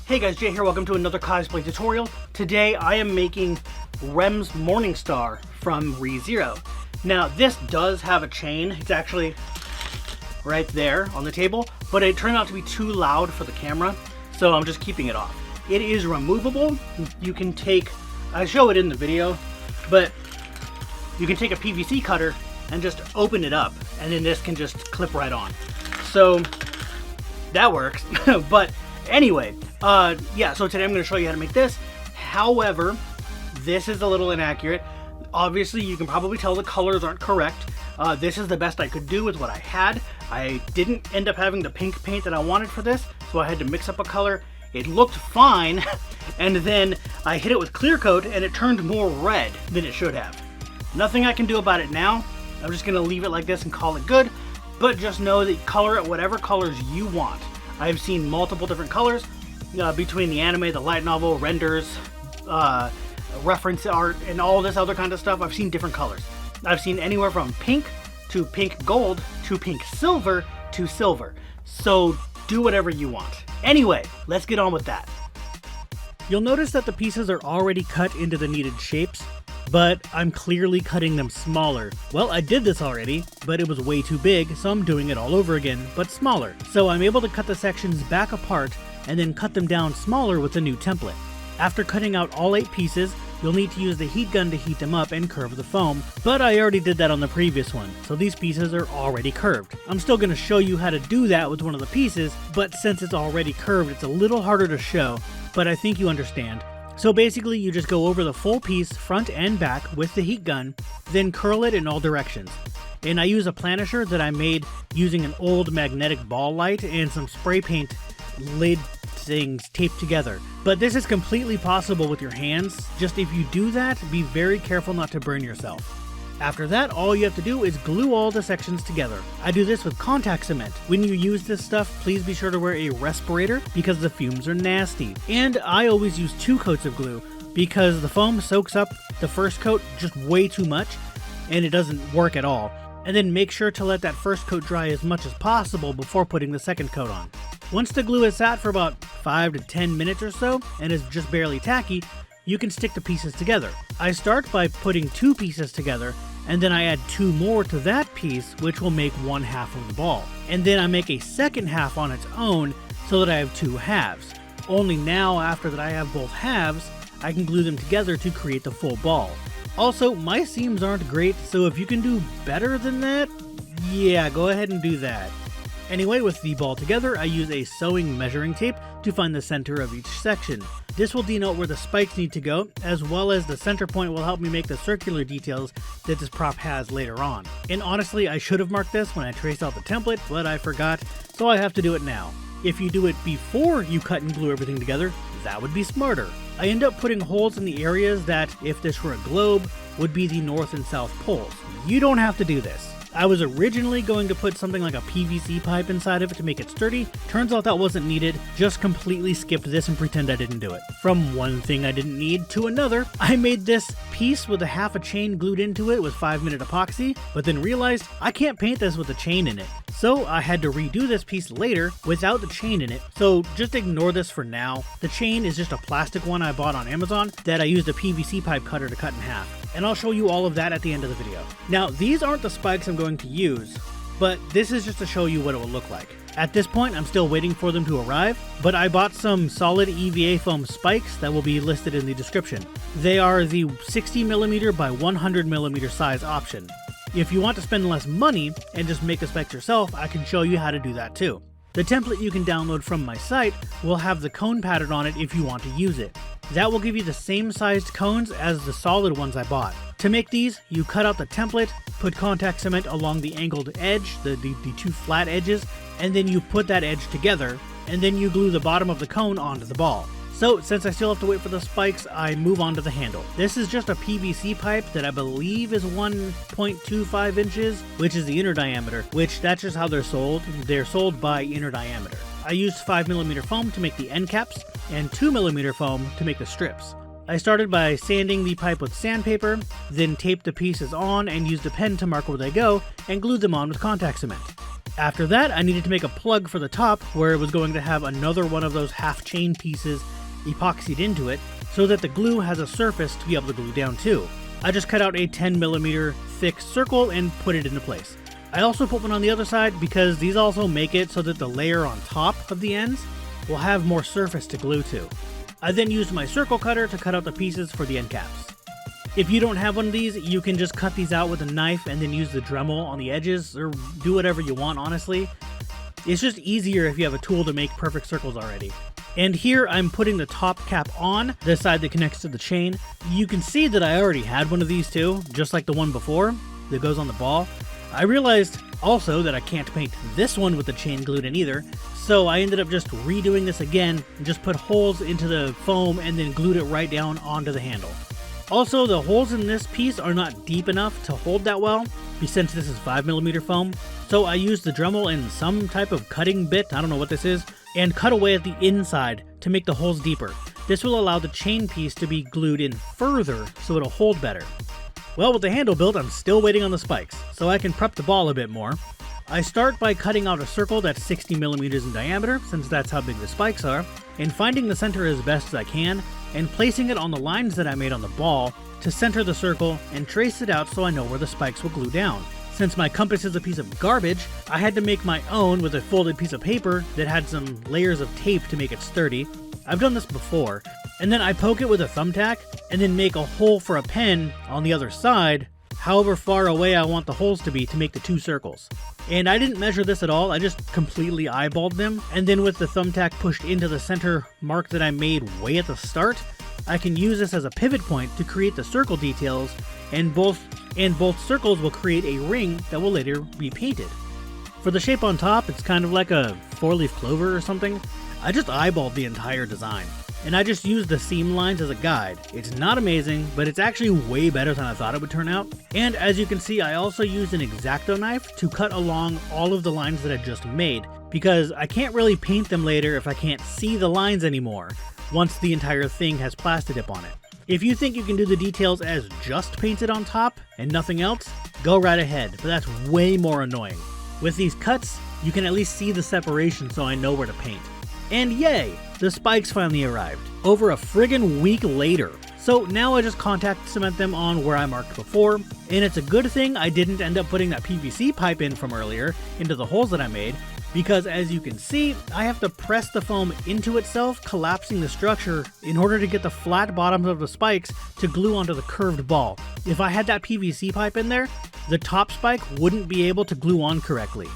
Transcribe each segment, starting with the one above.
Hey guys, Jay here, welcome to another cosplay tutorial. Today I am making Rem's Morningstar from ReZero. Now this does have a chain, it's actually right there on the table, but it turned out to be too loud for the camera, so I'm just keeping it off. It is removable. You can take, I show it in the video, but you can take a PVC cutter and just open it up, and then this can just clip right on. So that works, but anyway, yeah, so today I'm going to show you how to make this. However, this is a little inaccurate. Obviously, you can probably tell the colors aren't correct. This is the best I could do with what I had. I didn't end up having the pink paint that I wanted for this, so I had to mix up a color. It looked fine, and then I hit it with clear coat, and it turned more red than it should have. Nothing I can do about it now. I'm just going to leave it like this and call it good, but just know that color it whatever colors you want. I've seen multiple different colors between the anime, the light novel, renders, reference art, and all this other kind of stuff. I've seen different colors. I've seen anywhere from pink to pink gold to pink silver to silver. So do whatever you want. Anyway, let's get on with that. You'll notice that the pieces are already cut into the needed shapes, but I'm clearly cutting them smaller. Well, I did this already, but it was way too big, so I'm doing it all over again, but smaller. So I'm able to cut the sections back apart and then cut them down smaller with the new template. After cutting out all 8 pieces, you'll need to use the heat gun to heat them up and curve the foam, but I already did that on the previous one, so these pieces are already curved. I'm still going to show you how to do that with one of the pieces, but since it's already curved, it's a little harder to show, but I think you understand. So basically you just go over the full piece front and back with the heat gun, then curl it in all directions. And I use a planisher that I made using an old magnetic ball light and some spray paint lid things taped together. But this is completely possible with your hands, just if you do that, be very careful not to burn yourself. After that, all you have to do is glue all the sections together. I do this with contact cement. When you use this stuff, please be sure to wear a respirator because the fumes are nasty. And I always use 2 coats of glue because the foam soaks up the first coat just way too much and it doesn't work at all. And then make sure to let that first coat dry as much as possible before putting the second coat on. Once the glue has sat for about 5 to 10 minutes or so and is just barely tacky, you can stick the pieces together. I start by putting 2 pieces together, and then I add 2 more to that piece, which will make 1 half of the ball. And then I make a second half on its own so that I have 2 halves. Only now, after that I have both halves, I can glue them together to create the full ball. Also, my seams aren't great, so if you can do better than that, yeah, go ahead and do that. Anyway, with the ball together, I use a sewing measuring tape to find the center of each section. This will denote where the spikes need to go, as well as the center point will help me make the circular details that this prop has later on. And honestly, I should have marked this when I traced out the template, but I forgot, so I have to do it now. If you do it before you cut and glue everything together, that would be smarter. I end up putting holes in the areas that, if this were a globe, would be the north and south poles. You don't have to do this. I was originally going to put something like a PVC pipe inside of it to make it sturdy. Turns out that wasn't needed. Just completely skipped this and pretend I didn't do it. From one thing I didn't need to another, I made this piece with a half a chain glued into it with 5-minute epoxy, but then realized I can't paint this with a chain in it. So I had to redo this piece later without the chain in it, so just ignore this for now. The chain is just a plastic one I bought on Amazon that I used a PVC pipe cutter to cut in half. And I'll show you all of that at the end of the video. Now, these aren't the spikes I'm going to use, but this is just to show you what it will look like. At this point, I'm still waiting for them to arrive, but I bought some solid EVA Foam spikes that will be listed in the description. They are the 60mm by 100mm size option. If you want to spend less money and just make the spikes yourself, I can show you how to do that too. The template you can download from my site will have the cone pattern on it if you want to use it. That will give you the same sized cones as the solid ones I bought. To make these, you cut out the template, put contact cement along the angled edge, the 2 flat edges, and then you put that edge together, and then you glue the bottom of the cone onto the ball. So, since I still have to wait for the spikes, I move on to the handle. This is just a PVC pipe that I believe is 1.25 inches, which is the inner diameter, which that's just how they're sold. They're sold by inner diameter. I used 5mm foam to make the end caps, and 2mm foam to make the strips. I started by sanding the pipe with sandpaper, then taped the pieces on and used a pen to mark where they go, and glued them on with contact cement. After that, I needed to make a plug for the top where it was going to have another one of those half chain pieces epoxied into it so that the glue has a surface to be able to glue down to. I just cut out a 10mm thick circle and put it into place. I also put one on the other side because these also make it so that the layer on top of the ends will have more surface to glue to. I then used my circle cutter to cut out the pieces for the end caps. If you don't have one of these, you can just cut these out with a knife and then use the Dremel on the edges, or do whatever you want, honestly. It's just easier if you have a tool to make perfect circles already. And here I'm putting the top cap on, the side that connects to the chain. You can see that I already had one of these too, just like the one before that goes on the ball. I realized also that I can't paint this one with the chain glued in either, so I ended up just redoing this again and just put holes into the foam and then glued it right down onto the handle. Also, the holes in this piece are not deep enough to hold that well, since this is 5mm foam, so I used the Dremel and some type of cutting bit, I don't know what this is, and cut away at the inside to make the holes deeper. This will allow the chain piece to be glued in further so it'll hold better. Well, with the handle built, I'm still waiting on the spikes, so I can prep the ball a bit more. I start by cutting out a circle that's 60mm in diameter, since that's how big the spikes are, and finding the center as best as I can, and placing it on the lines that I made on the ball to center the circle and trace it out so I know where the spikes will glue down. Since my compass is a piece of garbage, I had to make my own with a folded piece of paper that had some layers of tape to make it sturdy. I've done this before. And then I poke it with a thumbtack and then make a hole for a pen on the other side, however far away I want the holes to be to make the two circles. And I didn't measure this at all, I just completely eyeballed them, and then with the thumbtack pushed into the center mark that I made way at the start, I can use this as a pivot point to create the circle details, and both circles will create a ring that will later be painted. For the shape on top, it's kind of like a 4-leaf clover or something. I just eyeballed the entire design, and I just used the seam lines as a guide. It's not amazing, but it's actually way better than I thought it would turn out. And as you can see, I also used an X-Acto knife to cut along all of the lines that I just made, because I can't really paint them later if I can't see the lines anymore, once the entire thing has Plastidip on it. If you think you can do the details as just painted on top and nothing else, go right ahead, but that's way more annoying. With these cuts, you can at least see the separation so I know where to paint. And yay, the spikes finally arrived, over a friggin' week later. So now I just contact cement them on where I marked before, and it's a good thing I didn't end up putting that PVC pipe in from earlier into the holes that I made, because as you can see, I have to press the foam into itself, collapsing the structure in order to get the flat bottoms of the spikes to glue onto the curved ball. If I had that PVC pipe in there, the top spike wouldn't be able to glue on correctly.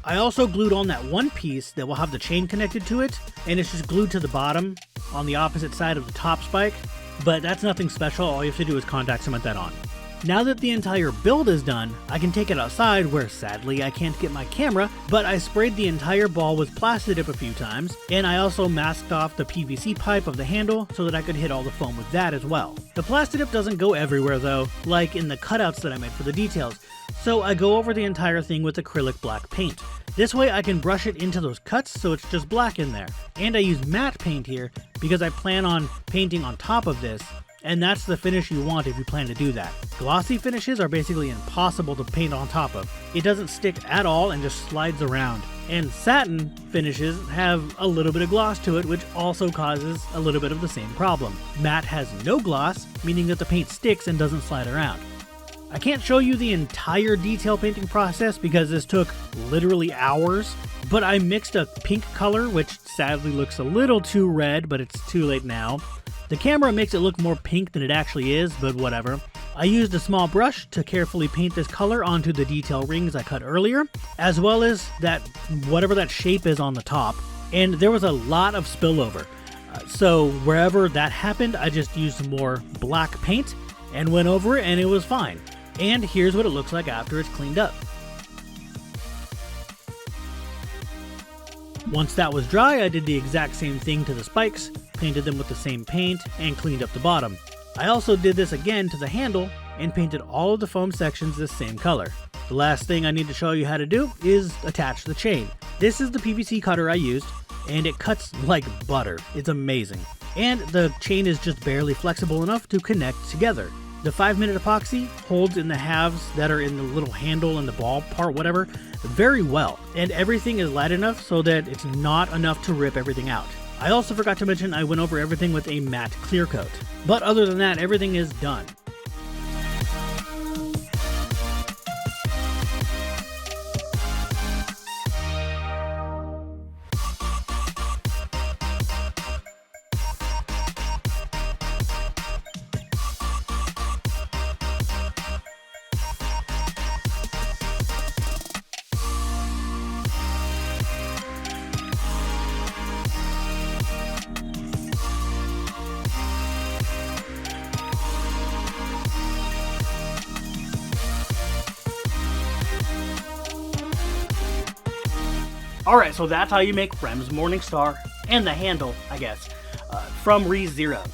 I also glued on that one piece that will have the chain connected to it, and it's just glued to the bottom on the opposite side of the top spike, but that's nothing special, all you have to do is contact cement that on. Now that the entire build is done, I can take it outside where sadly I can't get my camera, but I sprayed the entire ball with Plastidip a few times, and I also masked off the PVC pipe of the handle so that I could hit all the foam with that as well. The Plastidip doesn't go everywhere though, like in the cutouts that I made for the details, so I go over the entire thing with acrylic black paint. This way I can brush it into those cuts so it's just black in there. And I use matte paint here because I plan on painting on top of this, and that's the finish you want if you plan to do that. Glossy finishes are basically impossible to paint on top of. It doesn't stick at all and just slides around. And satin finishes have a little bit of gloss to it, which also causes a little bit of the same problem. Matte has no gloss, meaning that the paint sticks and doesn't slide around. I can't show you the entire detail painting process because this took literally hours, but I mixed a pink color, which sadly looks a little too red, but it's too late now. The camera makes it look more pink than it actually is, but whatever. I used a small brush to carefully paint this color onto the detail rings I cut earlier, as well as that whatever that shape is on the top, and there was a lot of spillover. So wherever that happened, I just used more black paint and went over it and it was fine. And here's what it looks like after it's cleaned up. Once that was dry, I did the exact same thing to the spikes, painted them with the same paint, and cleaned up the bottom. I also did this again to the handle and painted all of the foam sections this same color. The last thing I need to show you how to do is attach the chain. This is the PVC cutter I used, and it cuts like butter. It's amazing. And the chain is just barely flexible enough to connect together. The 5-minute epoxy holds in the halves that are in the little handle and the ball part, whatever, very well. And everything is light enough so that it's not enough to rip everything out. I also forgot to mention I went over everything with a matte clear coat. But other than that, everything is done. Alright, so that's how you make Rem's Morningstar, and the handle, I guess, from ReZero.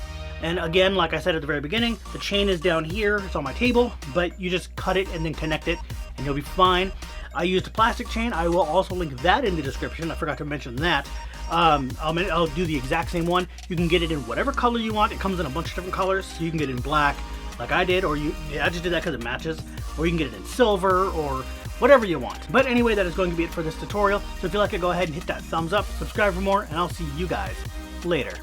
And again, like I said at the very beginning, the chain is down here, it's on my table, but you just cut it and then connect it, and you'll be fine. I used a plastic chain. I will also link that in the description. I forgot to mention that. I'll do the exact same one. You can get it in whatever color you want. It comes in a bunch of different colors, so you can get it in black, like I did, or I just did that because it matches, or you can get it in silver, or whatever you want. But anyway, that is going to be it for this tutorial. So if you like it, go ahead and hit that thumbs up, subscribe for more, and I'll see you guys later.